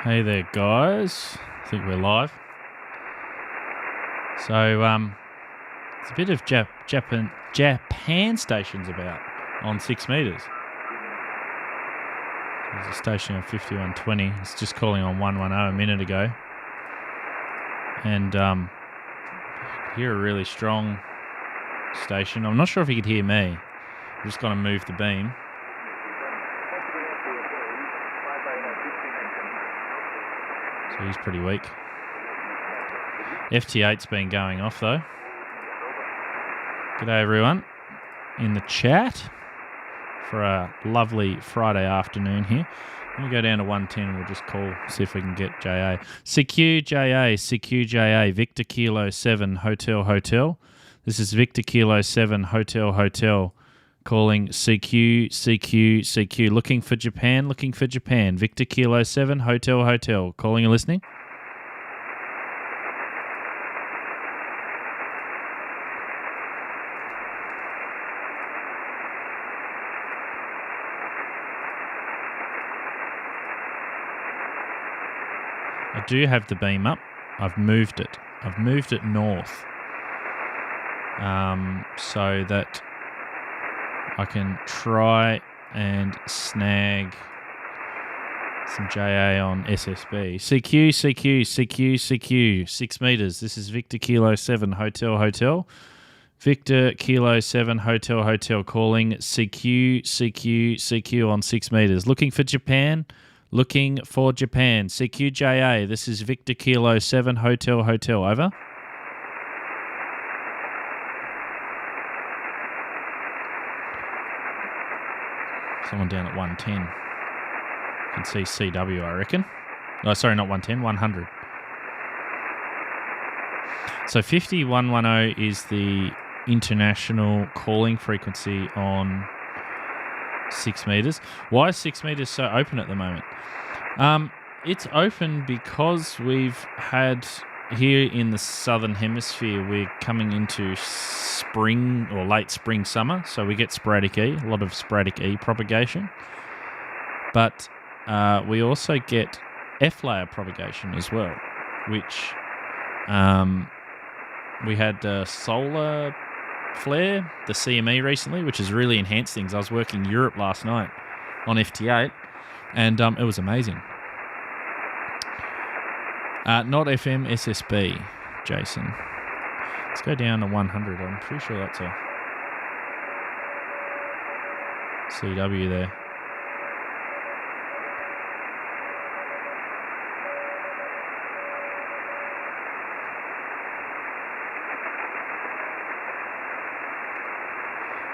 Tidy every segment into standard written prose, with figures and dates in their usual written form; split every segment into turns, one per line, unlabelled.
Hey there, guys. I think we're live. So, there's a bit of Japan stations about on 6 metres. There's a station on 5120. It's just calling on 110 a minute ago. And hear a really strong station. I'm not sure if you could hear me. I'm just going to move the beam. So he's pretty weak. FT8's been going off though. G'day everyone in the chat for a lovely Friday afternoon here. Let me go down to 110 and we'll just call, see if we can get JA. CQ Victor Kilo 7 Hotel. This is Victor Kilo 7 Hotel. Calling CQ. Looking for Japan. Victor Kilo 7 Hotel. Calling and listening. I do have the beam up. I've moved it north so that I can try and snag some JA on SSB. CQ. 6 metres. This is Victor Kilo 7 Hotel. Victor Kilo 7 Hotel calling CQ on 6 metres. Looking for Japan. CQJA. This is Victor Kilo 7 Hotel. Over. Someone down at 110. You can see CW, I reckon. Oh, sorry, not 110, 100. So 50110 is the international calling frequency on 6 metres. Why is 6 metres so open at the moment? It's open because we've had here in the southern hemisphere, we're coming into spring or late spring summer, so we get sporadic E, a lot of sporadic E propagation. But we also get F-layer propagation as well, which we had solar flare, the CME recently, which has really enhanced things. I was working Europe last night on FT8, and it was amazing. Not FM, SSB, Jason. Let's go down to 100. I'm pretty sure that's a CW there.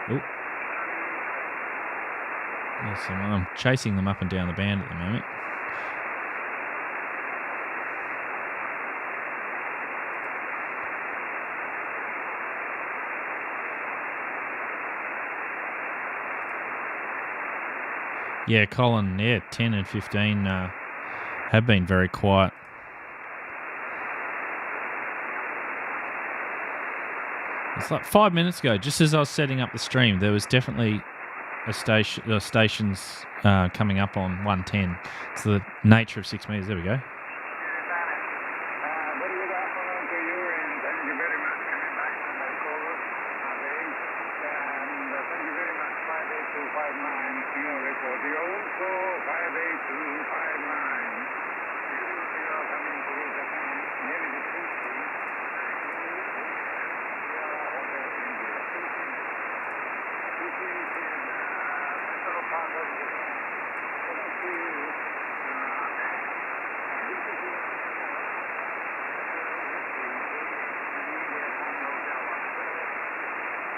Oh. Listen, I'm chasing them up and down the band at the moment. Yeah, Colin, 10 and 15 have been very quiet. It's like 5 minutes ago, just as I was setting up the stream, there was definitely stations coming up on 110. It's the nature of 6 metres. There we go.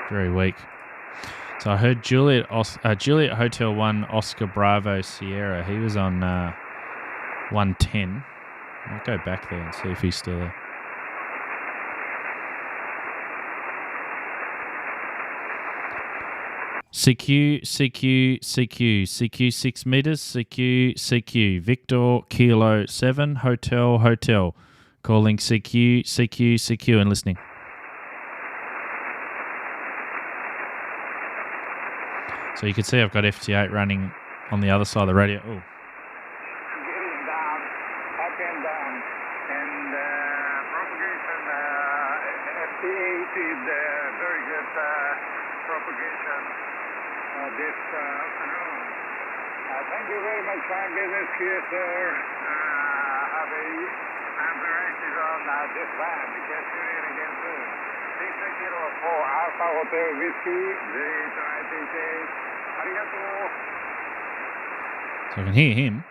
Very weak. So I heard Juliet Hotel 1 Oscar Bravo Sierra. He was on 110. I'll go back there and see if he's still there. CQ 6 metres. CQ Victor Kilo 7 Hotel. Calling CQ and listening. So you can see I've got FT8 running on the other side of the radio. Oh.
came down, and propagation FT8 is very good propagation this afternoon. Thank you very much. Fine business here, sir. Have a amperances on this band. You can tune in again soon. 6 Kilo 4 Alpha Hotel Whiskey, J2888. Arigato.
So I can hear him.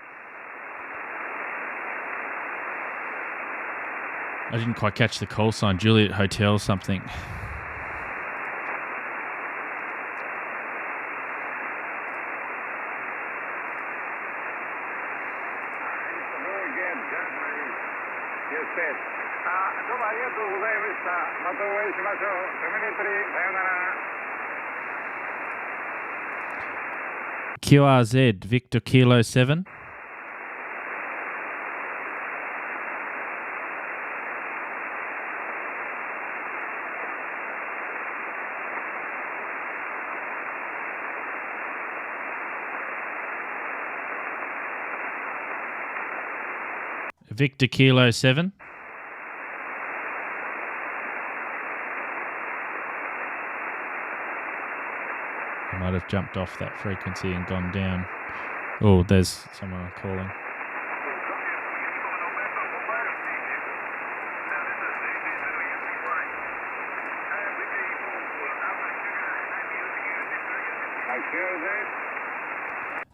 I didn't quite catch the call sign. Juliet Hotel something. QRZ, Victor Kilo 7. Victor Kilo 7. I might have jumped off that frequency and gone down. Oh, there's someone calling.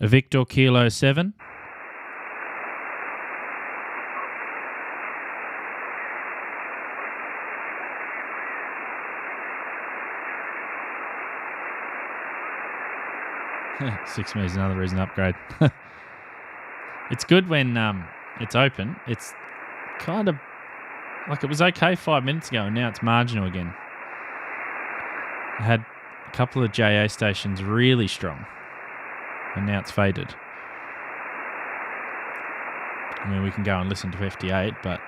Victor Kilo 7. $6 million is another reason to upgrade. It's good when it's open. It's kind of like it was okay 5 minutes ago, and now it's marginal again. I had a couple of JA stations really strong, and now it's faded. I mean, we can go and listen to 58, but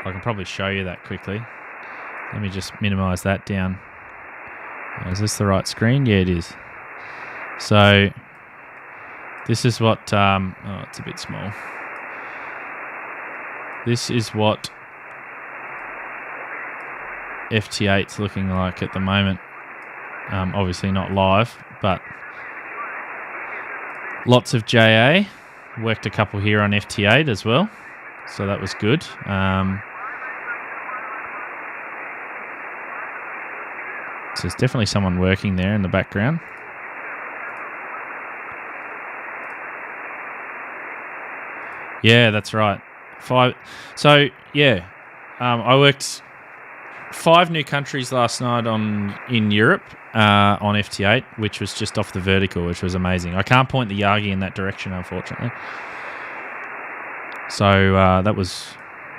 I can probably show you that quickly. Let me just minimise that down. Is this the right screen? Yeah, it is. So this is what... oh, it's a bit small. This is what FT8's looking like at the moment. Obviously not live, but lots of JA. Worked a couple here on FT8 as well, so that was good. So there's definitely someone working there in the background. Yeah, that's right. 5. So yeah, I worked 5 new countries last night in Europe on FT8, which was just off the vertical, which was amazing. I can't point the Yagi in that direction, unfortunately. So that was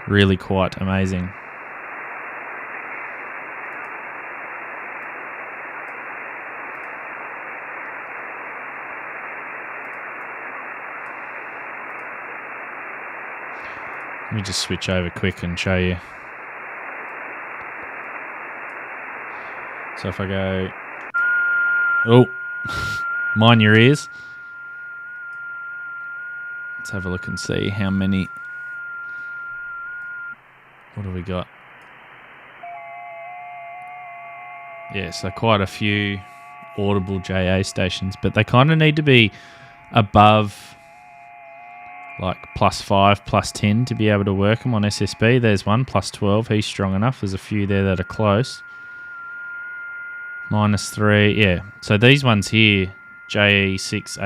really quite amazing. Let me just switch over quick and show you. So if I go... Oh, mind your ears. Let's have a look and see how many... What have we got? Yeah, so quite a few audible JA stations, but they kind of need to be above... like +5, +10 to be able to work them on SSB. There's one, +12. He's strong enough. There's a few there that are close. -3, yeah. So these ones here, JE6,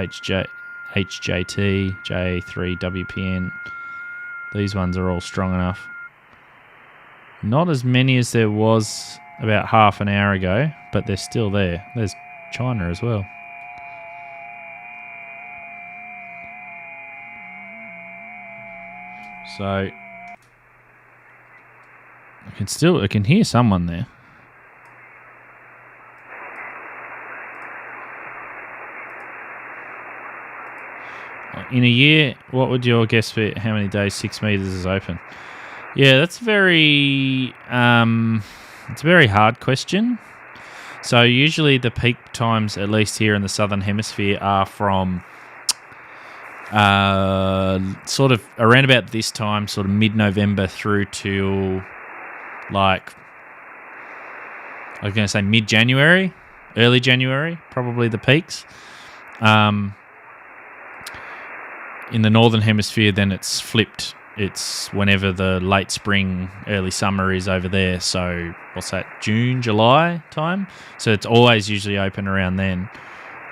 HJT, JA3, WPN, these ones are all strong enough. Not as many as there was about half an hour ago, but they're still there. There's China as well. So I can hear someone there. In a year, what would your guess be how many days 6 meters is open? Yeah, that's it's a very hard question. So usually the peak times, at least here in the Southern Hemisphere, are from sort of around about this time, sort of mid-November through to like, I was going to say mid-January, early January, probably the peaks. In the northern hemisphere, then it's flipped. It's whenever the late spring, early summer is over there. So what's that, June, July time? So it's always usually open around then.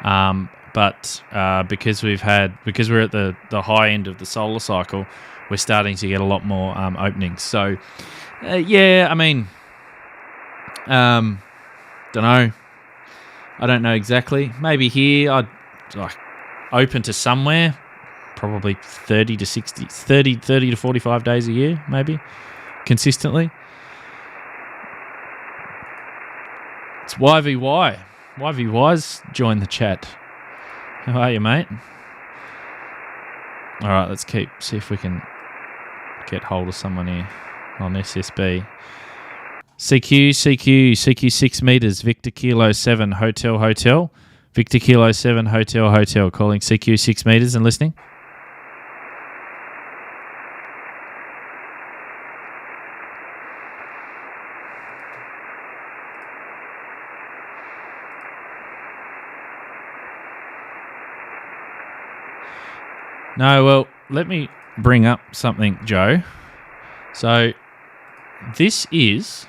But because we're at the high end of the solar cycle, we're starting to get a lot more openings. So, yeah, I mean, don't know. I don't know exactly. Maybe here I'd like open to somewhere, probably 30 to 45 days a year, maybe, consistently. It's YVY. YVY's joined the chat. How are you, mate? All right, let's see if we can get hold of someone here on SSB. CQ 6 meters, Victor Kilo 7 Hotel. Victor Kilo 7 Hotel, calling CQ 6 meters and listening. No, well, let me bring up something, Joe. So, this is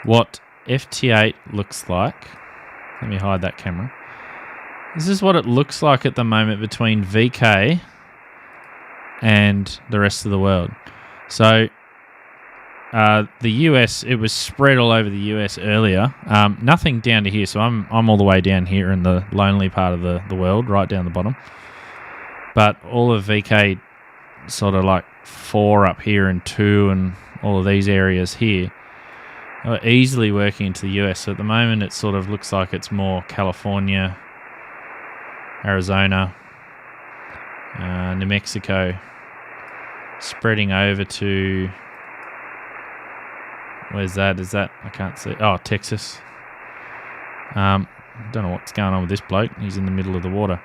what FT8 looks like. Let me hide that camera. This is what it looks like at the moment between VK and the rest of the world. So, the US, it was spread all over the US earlier. Nothing down to here, so I'm all the way down here in the lonely part of the world, right down the bottom. But all of VK, sort of like 4 up here and 2 and all of these areas here, are easily working into the US. So at the moment, it sort of looks like it's more California, Arizona, New Mexico, spreading over to, where's that? Is that, I can't see. Oh, Texas. Don't know what's going on with this bloke. He's in the middle of the water.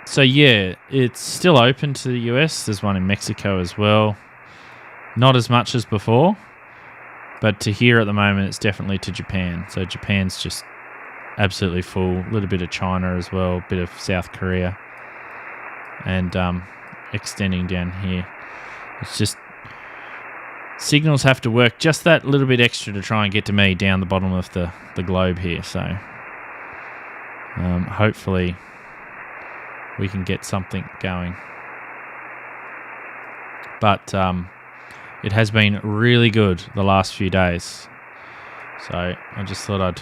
So, yeah, it's still open to the US. There's one in Mexico as well. Not as much as before, but to here at the moment, it's definitely to Japan. So, Japan's just absolutely full. A little bit of China as well, a bit of South Korea, and extending down here. It's just signals have to work just that little bit extra to try and get to me down the bottom of the globe here. So, hopefully we can get something going. But it has been really good the last few days. So I just thought I'd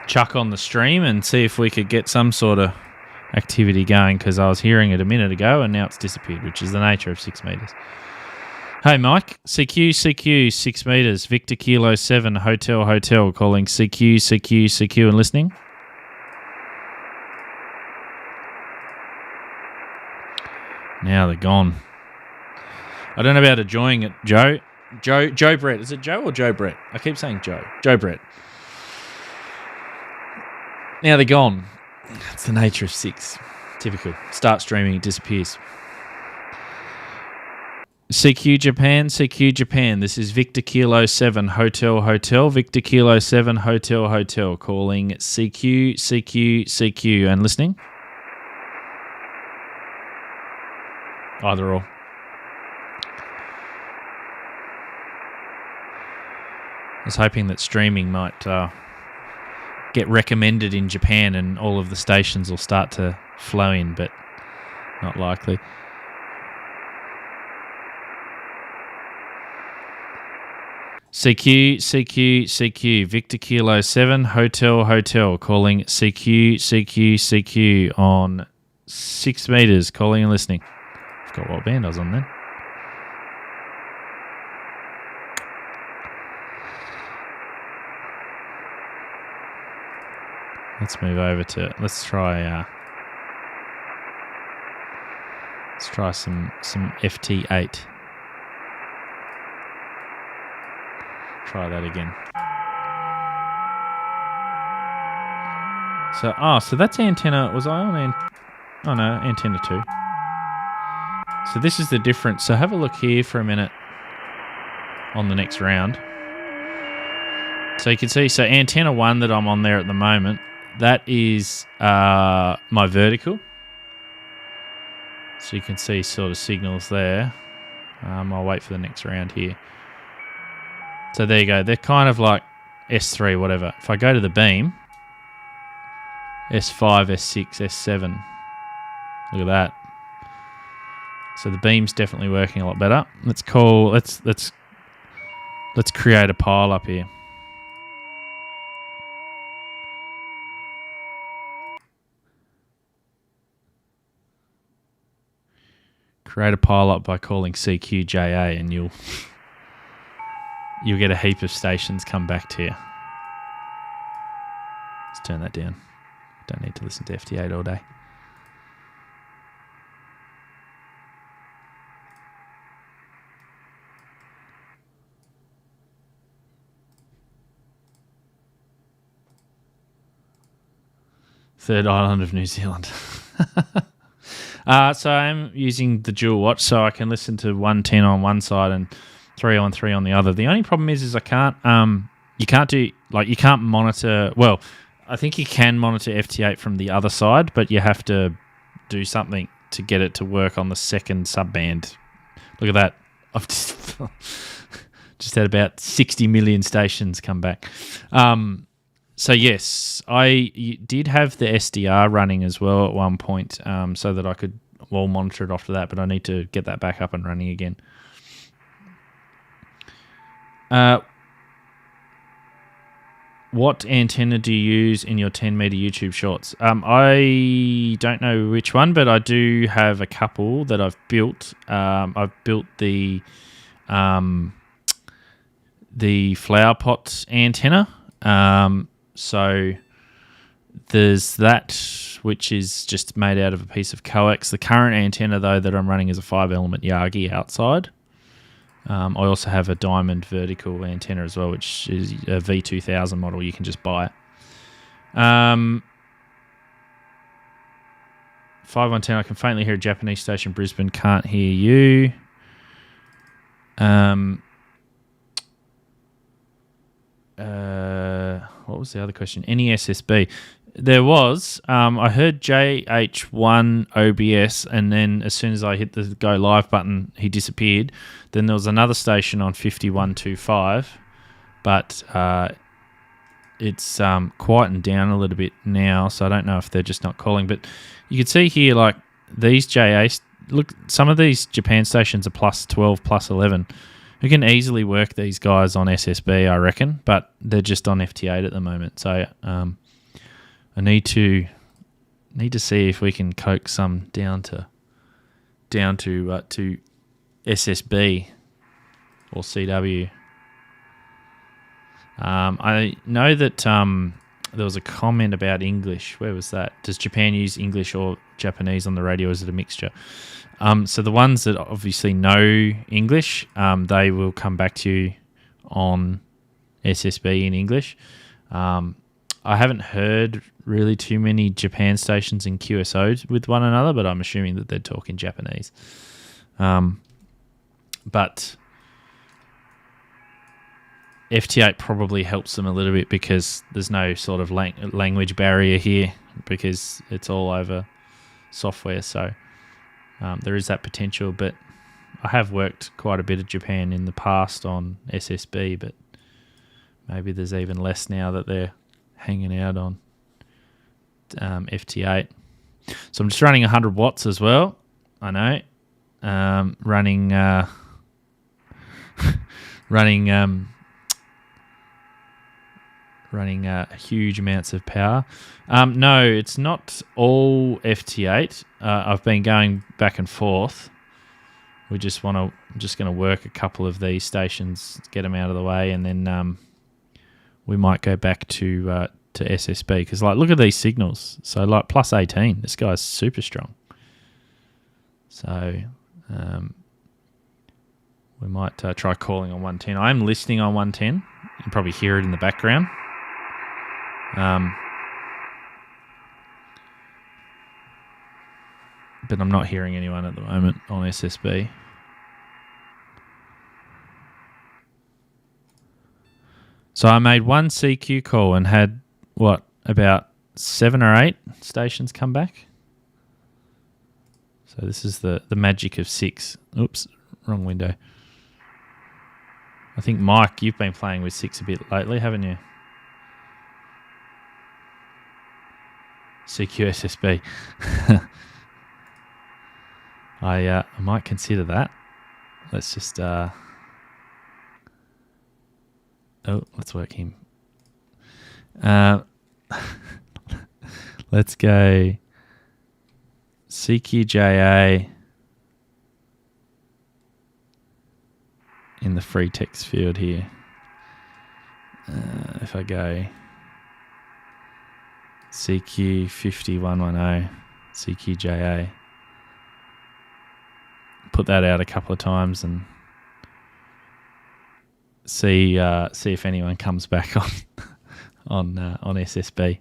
chuck on the stream and see if we could get some sort of activity going, because I was hearing it a minute ago and now it's disappeared, which is the nature of 6 meters. Hey, Mike, CQ 6 meters, Victor Kilo 7 Hotel, calling CQ and listening. Now they're gone. I don't know about enjoying it, Joe. Joe Brett. Is it Joe or Joe Brett? I keep saying Joe. Joe Brett. Now they're gone. It's the nature of 6. Typical. Start streaming, it disappears. CQ Japan. This is Victor Kilo 7 Hotel. Victor Kilo 7 Hotel, calling CQ and listening. Either or. I was hoping that streaming might get recommended in Japan and all of the stations will start to flow in, but not likely. CQ, Victor Kilo 7 Hotel, calling CQ on 6 meters, calling and listening. Forgot what band I was on then. Let's move over to, let's try some FT8. Try that again. So that's antenna. Was I on Oh no, antenna 2. So this is the difference. So have a look here for a minute on the next round. So you can see, so antenna 1 that I'm on there at the moment, that is my vertical. So you can see sort of signals there. I'll wait for the next round here. So there you go. They're kind of like S3, whatever. If I go to the beam, S5, S6, S7. Look at that. So the beam's definitely working a lot better. Let's create a pile up here. Create a pile up by calling CQJA and you'll get a heap of stations come back to you. Let's turn that down. Don't need to listen to FT8 all day. Third island of New Zealand. So I'm using the dual watch, so I can listen to 110 on one side and 3 on the other. The only problem is I can't. You can't monitor. Well, I think you can monitor FT8 from the other side, but you have to do something to get it to work on the second subband. Look at that. I've just had about 60 million stations come back. So yes, I did have the SDR running as well at one point, so that I could monitor it after that, but I need to get that back up and running again. What antenna do you use in your 10-meter YouTube shorts? I don't know which one, but I do have a couple that I've built. I've built the flower pot antenna. So there's that, which is just made out of a piece of coax. The current antenna, though, that I'm running is a 5-element Yagi outside. I also have a diamond vertical antenna as well, which is a V2000 model. You can just buy it. 510, I can faintly hear a Japanese station. Brisbane, can't hear you. What was the other question? Any SSB? There was. I heard JH1 OBS, and then as soon as I hit the go live button, he disappeared. Then there was another station on 5125, but it's quietened down a little bit now, so I don't know if they're just not calling. But you can see here, like these JA, look, some of these Japan stations are plus 12, plus 11. We can easily work these guys on SSB, I reckon, but they're just on FT8 at the moment. So I need to see if we can coax some down to SSB or CW. I know that there was a comment about English. Where was that? Does Japan use English or Japanese on the radio? Is it a mixture? So the ones that obviously know English, they will come back to you on SSB in English. I haven't heard really too many Japan stations in QSO with one another, but I'm assuming that they're talking Japanese. But FT8 probably helps them a little bit because there's no sort of language barrier here because it's all over software. So there is that potential, but I have worked quite a bit of Japan in the past on SSB, but maybe there's even less now that they're hanging out on FT8. So I'm just running 100 watts as well. I know. Running huge amounts of power. No, it's not all FT8. I've been going back and forth. I'm just going to work a couple of these stations, get them out of the way, and then we might go back to SSB because, like, look at these signals. So, like, plus 18. This guy's super strong. So, we might try calling on 110. I am listening on 110. You can probably hear it in the background. but I'm not hearing anyone at the moment on SSB. So I made one CQ call and had, about 7 or 8 stations come back? So this is the magic of 6. Oops, wrong window. I think, Mike, you've been playing with 6 a bit lately, haven't you? CQ SSB. I might consider that. Let's just... let's work him. Let's go CQJA in the free text field here. If I go CQ50110 CQJA, put that out a couple of times and see if anyone comes back on SSB.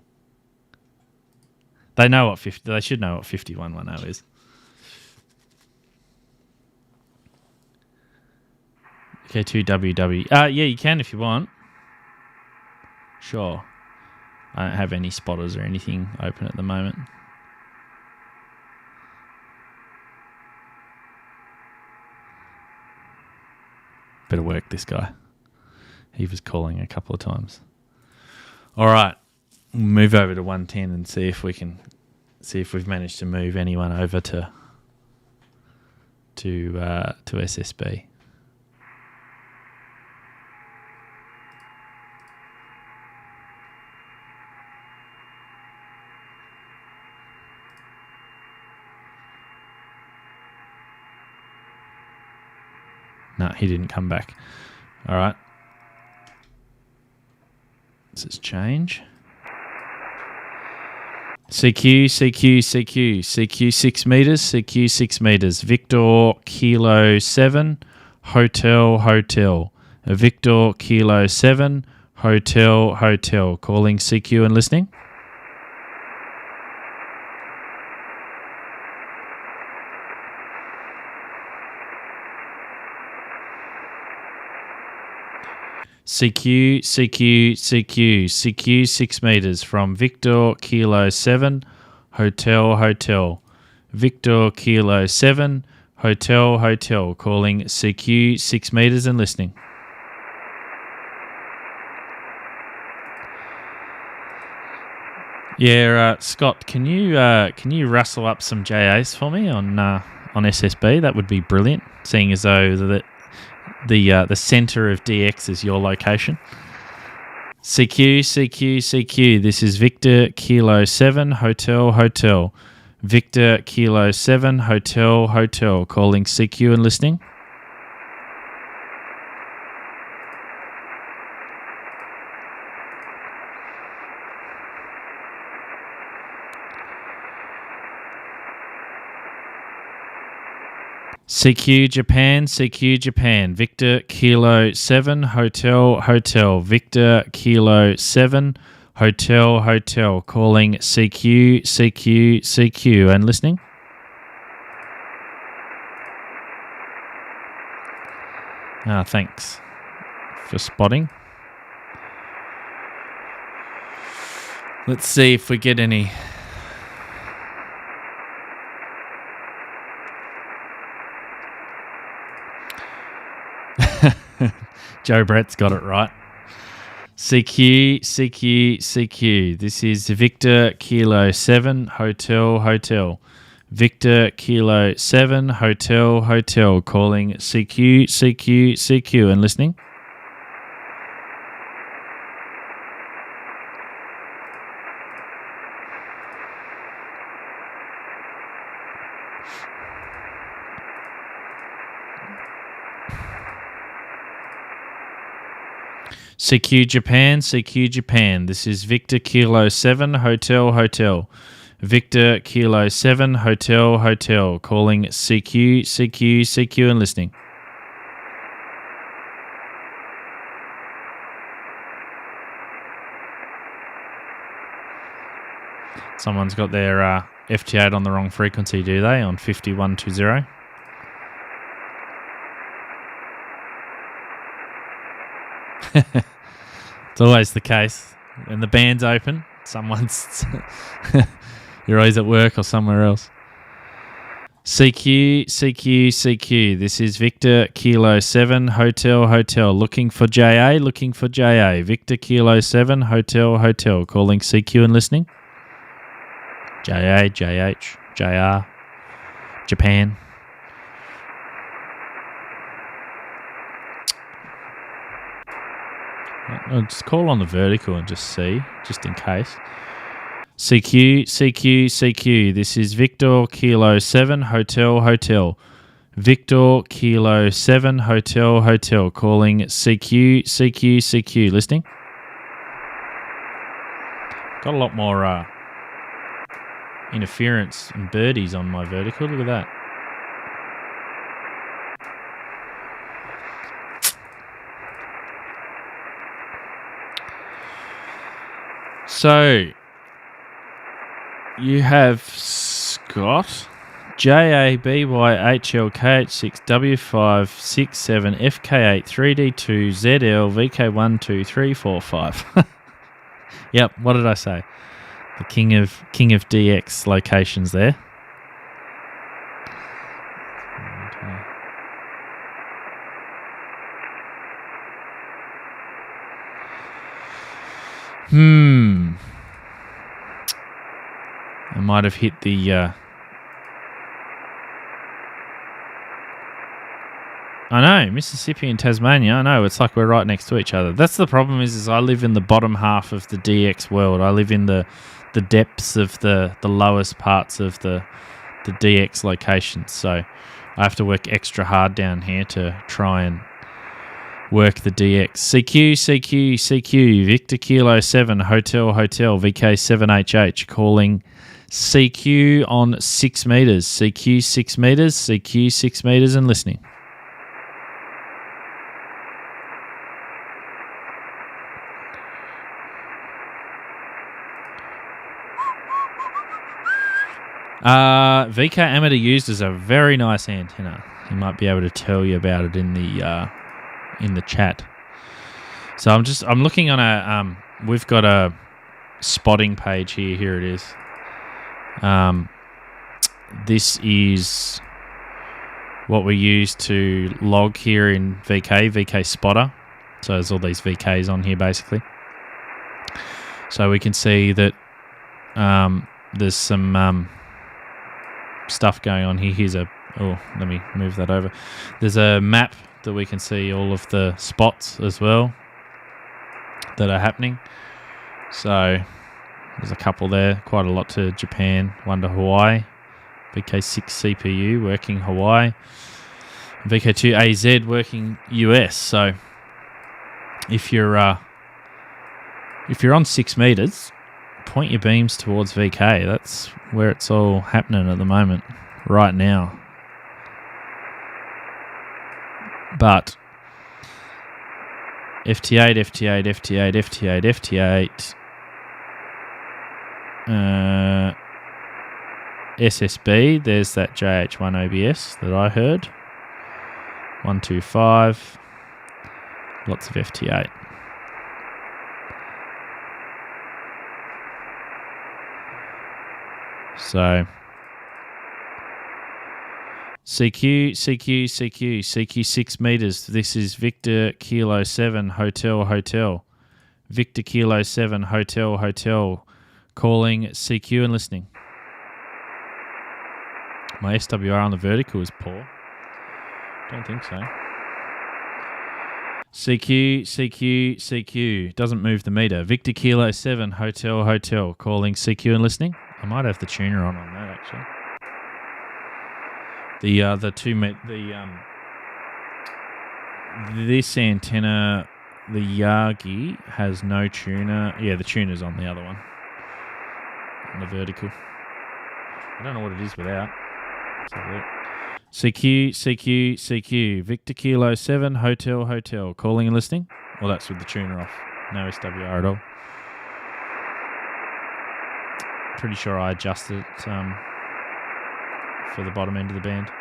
They know what they should know what 5110 is. Okay, 2WW. Yeah, you can if you want. Sure. I don't have any spotters or anything open at the moment. Better work this guy. He was calling a couple of times. All right. We'll move over to 110 and see if we've managed to move anyone over to SSB. No, he didn't come back. All right. This is change. CQ 6 meters, CQ 6 meters. Victor Kilo 7, Hotel. Victor Kilo 7, Hotel. Calling CQ and listening. CQ 6 meters from Victor Kilo 7, Hotel. Victor Kilo 7, Hotel. Calling CQ 6 meters and listening. Yeah, Scott, can you rustle up some JAs for me on SSB? That would be brilliant, seeing as though the center of DX is your location. CQ. This is Victor Kilo 7, Hotel. Victor Kilo 7, Hotel. Calling CQ and listening. CQ Japan. Victor Kilo 7, Hotel. Victor Kilo 7, Hotel. Calling CQ and listening. Thanks for spotting. Let's see if we get any. Joe Brett's got it right. CQ. This is Victor Kilo 7, Hotel. Victor Kilo 7, Hotel. Calling CQ and listening. CQ Japan. This is Victor Kilo 7, Hotel. Victor Kilo 7, Hotel. Calling CQ and listening. Someone's got their FT8 on the wrong frequency, do they, on 5120? It's always the case. When the band's open, someone's... you're always at work or somewhere else. CQ, CQ, CQ. This is Victor Kilo 7 Hotel Hotel. Looking for JA, looking for JA. Victor Kilo 7 Hotel Hotel. Calling CQ and listening. JA, JH, JR, Japan. I'll just call on the vertical and just see, just in case. CQ, CQ, CQ. This is Victor Kilo 7 Hotel Hotel. Victor Kilo 7 Hotel Hotel. Calling CQ, CQ, CQ. Listening? Got a lot more interference and birdies on my vertical. Look at that. So, you have Scott, JABYHLKH6W567FK8 3D2 ZL VK12345. Yep, what did I say? The king of DX locations there. I might have hit the... I know, Mississippi and Tasmania, I know, it's like we're right next to each other. That's the problem is I live in the bottom half of the DX world. I live in the depths of the lowest parts of the DX locations. So I have to work extra hard down here to try and work the DX. CQ, CQ, CQ, Victor Kilo 7, Hotel, Hotel, VK7HH, calling CQ on 6 meters. CQ 6 meters, CQ 6 meters and listening. VK Amateur used as a very nice antenna. He might be able to tell you about it in the chat. So I'm looking on we've got a spotting page here. Here it is. This is what we use to log here in VK Spotter. So there's all these VKs on here basically. So we can see that there's some stuff going on here. Let me move that over. There's a map that we can see all of the spots as well that are happening. So there's a couple there, quite a lot to Japan, one to Hawaii, VK6 CPU working Hawaii, VK2 AZ working US. So if you're on 6 meters, point your beams towards VK. That's where it's all happening at the moment, right now. But FT8, FT8, FT8, FT8, FT8, SSB, there's that JH1 OBS that I heard. 125, lots of FT8. So CQ, CQ, CQ, CQ 6 meters. This is Victor Kilo 7 Hotel Hotel. Victor Kilo 7 Hotel Hotel. Calling CQ and listening. My SWR on the vertical is poor. Don't think so. CQ, CQ, CQ. Doesn't move the meter. Victor Kilo 7 Hotel Hotel. Calling CQ and listening. I might have the tuner on that actually. This antenna, the Yagi, has no tuner. Yeah, the tuner's on the other one. On the vertical. I don't know what it is without. Let's have a look. CQ, CQ, CQ. Victor Kilo 7 Hotel Hotel. Calling and listening. Well, that's with the tuner off. No SWR at all. pretty sure I adjusted it for the bottom end of the band.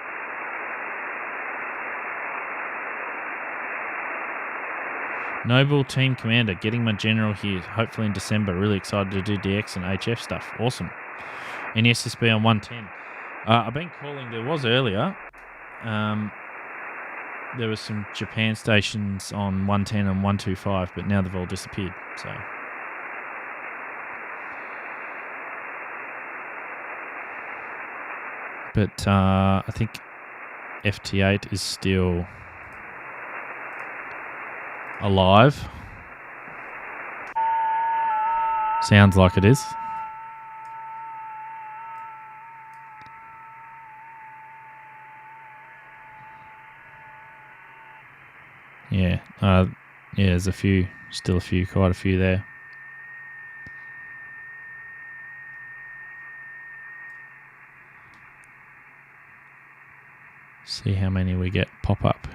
Noble Team Commander, getting my general here, hopefully in December. Really excited to do DX and HF stuff. Awesome. Any SSB on 110. I've been calling, there was earlier, there were some Japan stations on 110 and 125, but now they've all disappeared. So, but I think FT8 is still alive. Sounds like it is. Yeah, there's a few, quite a few there. See how many we get pop up.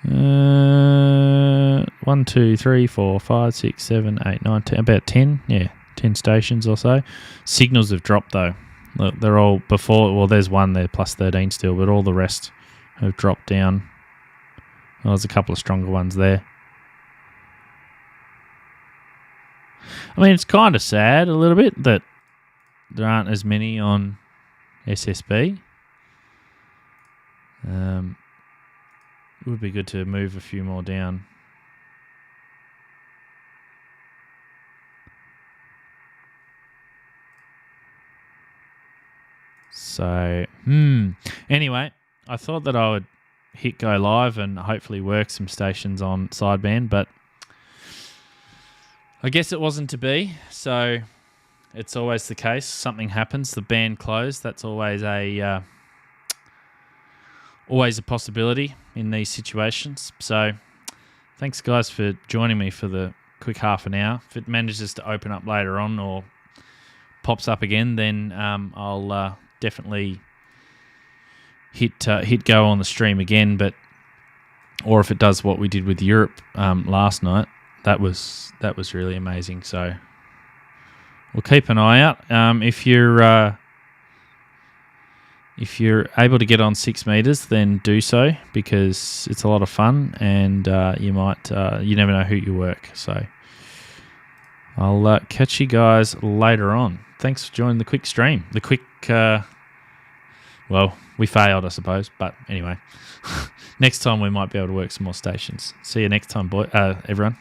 1, 2, 3, 4, 5, 6, 7, 8, 9, 10. About 10. Yeah, 10 stations or so. Signals have dropped though. Look, they're all before. Well, there's one there plus 13 still, but all the rest have dropped down. Well, there's a couple of stronger ones there. I mean, it's kind of sad a little bit that there aren't as many on SSB. It would be good to move a few more down. So, anyway, I thought that I would hit go live and hopefully work some stations on sideband, but I guess it wasn't to be. So it's always the case. Something happens. The band closed. That's always a possibility in these situations. So thanks, guys, for joining me for the quick half an hour. If it manages to open up later on or pops up again, then I'll definitely hit go on the stream again. Or if it does what we did with Europe last night, that was really amazing. So we'll keep an eye out. If you're able to get on 6 meters, then do so, because it's a lot of fun, and you never know who you work. So I'll catch you guys later on. Thanks for joining the quick stream. The quick, well, we failed, I suppose, but anyway, next time we might be able to work some more stations. See you next time, everyone.